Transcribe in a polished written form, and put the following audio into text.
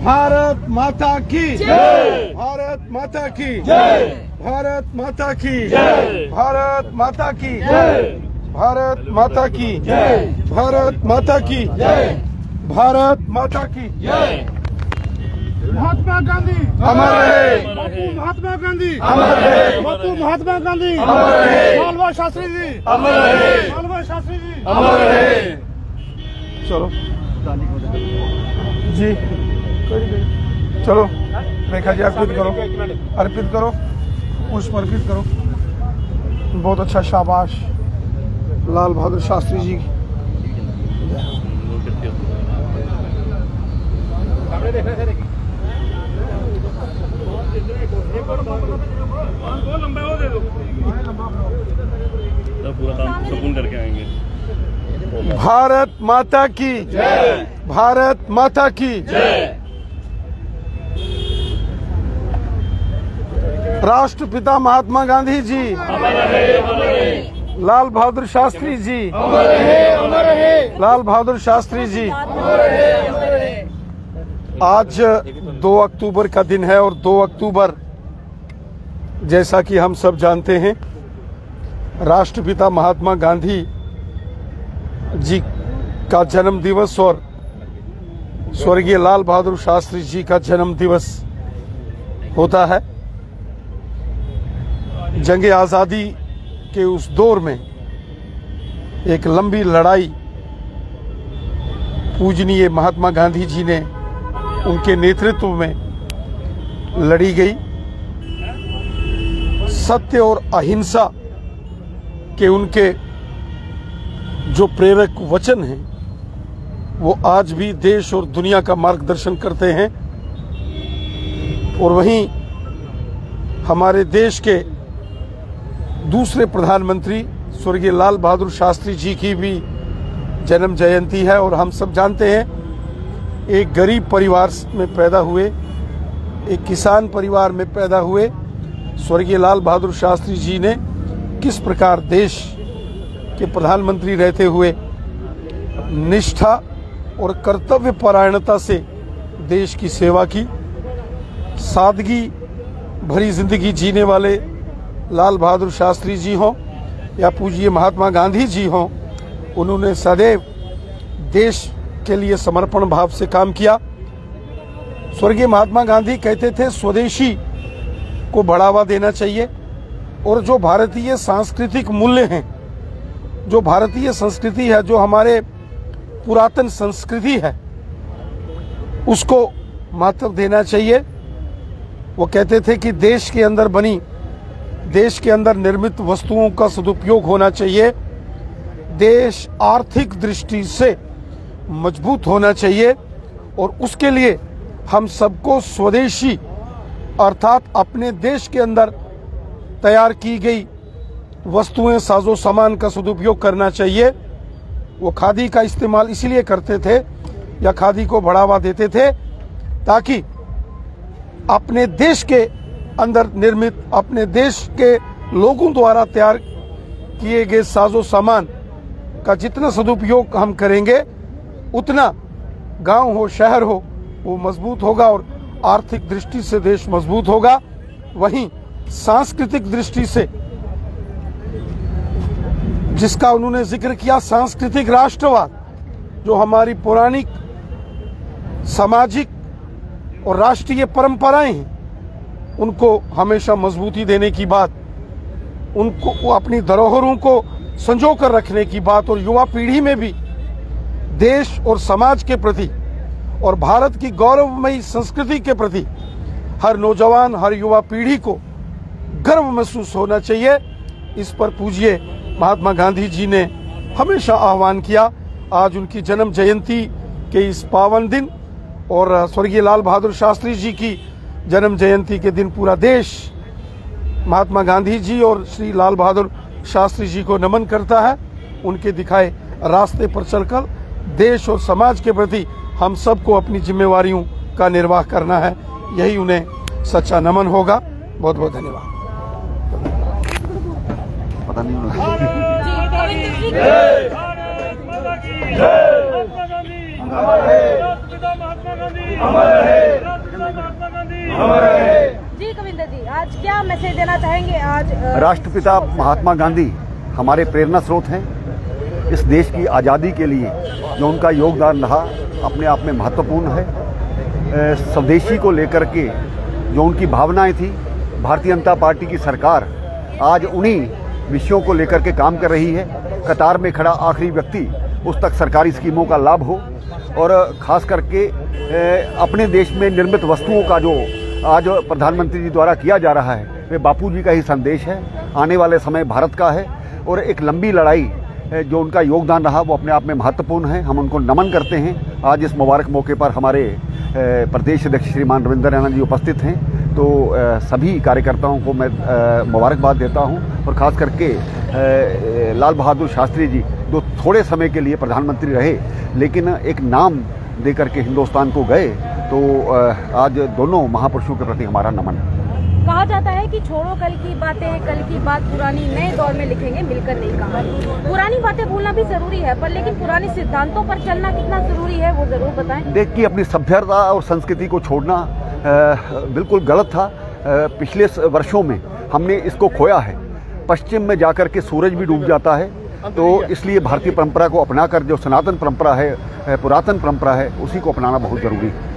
भारत माता की जय, भारत माता की जय, भारत माता की जय, भारत माता की जय, भारत माता की जय, भारत माता की जय, भारत माता की जय। महात्मा गांधी अमर रहे, बापू महात्मा गांधी अमर रहे, बापू महात्मा गांधी अमर रहे, लाल बहादुर शास्त्री जी अमर रहे, लाल बहादुर शास्त्री जी अमर रहे। चलो जी, चलो रेखा जी अर्पित करो, अर्पित करो, पुष्प अर्पित करो। बहुत अच्छा, शाबाश। लाल बहादुर शास्त्री जी पूरा काम सुकून करके आएंगे। भारत माता की जय, भारत माता की जय। राष्ट्रपिता महात्मा गांधी जी अमर रहे, अमर रहे। लाल बहादुर शास्त्री जी अमर रहे, अमर रहे। लाल बहादुर शास्त्री जी अमर रहे, अमर रहे। आज 2 अक्टूबर का दिन है और 2 अक्टूबर जैसा कि हम सब जानते हैं राष्ट्रपिता महात्मा गांधी जी का जन्म दिवस और स्वर्गीय लाल बहादुर शास्त्री जी का जन्म दिवस होता है। जंग आज़ादी के उस दौर में एक लंबी लड़ाई पूजनीय महात्मा गांधी जी ने उनके नेतृत्व में लड़ी गई। सत्य और अहिंसा के उनके जो प्रेरक वचन हैं वो आज भी देश और दुनिया का मार्गदर्शन करते हैं। और वहीं हमारे देश के दूसरे प्रधानमंत्री स्वर्गीय लाल बहादुर शास्त्री जी की भी जन्म जयंती है। और हम सब जानते हैं एक गरीब परिवार में पैदा हुए, एक किसान परिवार में पैदा हुए स्वर्गीय लाल बहादुर शास्त्री जी ने किस प्रकार देश के प्रधानमंत्री रहते हुए निष्ठा और कर्तव्य परायणता से देश की सेवा की। सादगी भरी जिंदगी जीने वाले लाल बहादुर शास्त्री जी हों या पूज्य महात्मा गांधी जी हों, उन्होंने सदैव देश के लिए समर्पण भाव से काम किया। स्वर्गीय महात्मा गांधी कहते थे स्वदेशी को बढ़ावा देना चाहिए और जो भारतीय सांस्कृतिक मूल्य हैं, जो भारतीय संस्कृति है, जो हमारे पुरातन संस्कृति है, उसको महत्व देना चाहिए। वो कहते थे कि देश के अंदर बनी, देश के अंदर निर्मित वस्तुओं का सदुपयोग होना चाहिए। देश आर्थिक दृष्टि से मजबूत होना चाहिए और उसके लिए हम सबको स्वदेशी अर्थात अपने देश के अंदर तैयार की गई वस्तुएं, साजो सामान का सदुपयोग करना चाहिए। वो खादी का इस्तेमाल इसलिए करते थे या खादी को बढ़ावा देते थे ताकि अपने देश के अंदर निर्मित, अपने देश के लोगों द्वारा तैयार किए गए साजो सामान का जितना सदुपयोग हम करेंगे उतना गांव हो शहर हो वो मजबूत होगा और आर्थिक दृष्टि से देश मजबूत होगा। वहीं सांस्कृतिक दृष्टि से जिसका उन्होंने जिक्र किया, सांस्कृतिक राष्ट्रवाद, जो हमारी पौराणिक सामाजिक और राष्ट्रीय परंपराएं हैं उनको हमेशा मजबूती देने की बात, उनको अपनी धरोहरों को संजो कर रखने की बात और युवा पीढ़ी में भी देश और समाज के प्रति और भारत की गौरवमयी संस्कृति के प्रति हर नौजवान, हर युवा पीढ़ी को गर्व महसूस होना चाहिए। इस पर पूज्य महात्मा गांधी जी ने हमेशा आह्वान किया। आज उनकी जन्म जयंती के इस पावन दिन और स्वर्गीय लाल बहादुर शास्त्री जी की जन्म जयंती के दिन पूरा देश महात्मा गांधी जी और श्री लाल बहादुर शास्त्री जी को नमन करता है। उनके दिखाए रास्ते पर चलकर देश और समाज के प्रति हम सबको अपनी जिम्मेवारियों का निर्वाह करना है, यही उन्हें सच्चा नमन होगा। बहुत बहुत धन्यवाद। पता नहीं जी कविंदर जी, आज क्या मैसेज देना चाहेंगे? आज राष्ट्रपिता महात्मा गांधी हमारे प्रेरणा स्रोत हैं। इस देश की आज़ादी के लिए जो उनका योगदान रहा अपने आप में महत्वपूर्ण है। स्वदेशी को लेकर के जो उनकी भावनाएं थी, भारतीय जनता पार्टी की सरकार आज उन्हीं विषयों को लेकर के काम कर रही है। कतार में खड़ा आखिरी व्यक्ति उस तक सरकारी स्कीमों का लाभ हो, और खास करके अपने देश में निर्मित वस्तुओं का जो आज प्रधानमंत्री जी द्वारा किया जा रहा है, वे बापू जी का ही संदेश है। आने वाले समय भारत का है, और एक लंबी लड़ाई जो उनका योगदान रहा वो अपने आप में महत्वपूर्ण है। हम उनको नमन करते हैं। आज इस मुबारक मौके पर हमारे प्रदेश अध्यक्ष श्रीमान रविंद्र रैना जी उपस्थित हैं, तो सभी कार्यकर्ताओं को मैं मुबारकबाद देता हूं। और ख़ास करके लाल बहादुर शास्त्री जी जो थोड़े समय के लिए प्रधानमंत्री रहे, लेकिन एक नाम दे करके हिंदुस्तान को गए, तो आज दोनों महापुरुषों के प्रति हमारा नमन। कहा जाता है कि छोड़ो कल की बातें, कल की बात पुरानी नए दौर में लिखेंगे, मिलकर नई कहानी। पुरानी बातें भूलना भी जरूरी है, पर लेकिन पुराने सिद्धांतों पर चलना कितना जरूरी है वो जरूर बताएं। देखिए, अपनी सभ्यता और संस्कृति को छोड़ना बिल्कुल गलत था। पिछले वर्षों में हमने इसको खोया है। पश्चिम में जाकर के सूरज भी डूब जाता है, तो इसलिए भारतीय परंपरा को अपनाकर जो सनातन परंपरा है, पुरातन परंपरा है, उसी को अपनाना बहुत जरूरी है।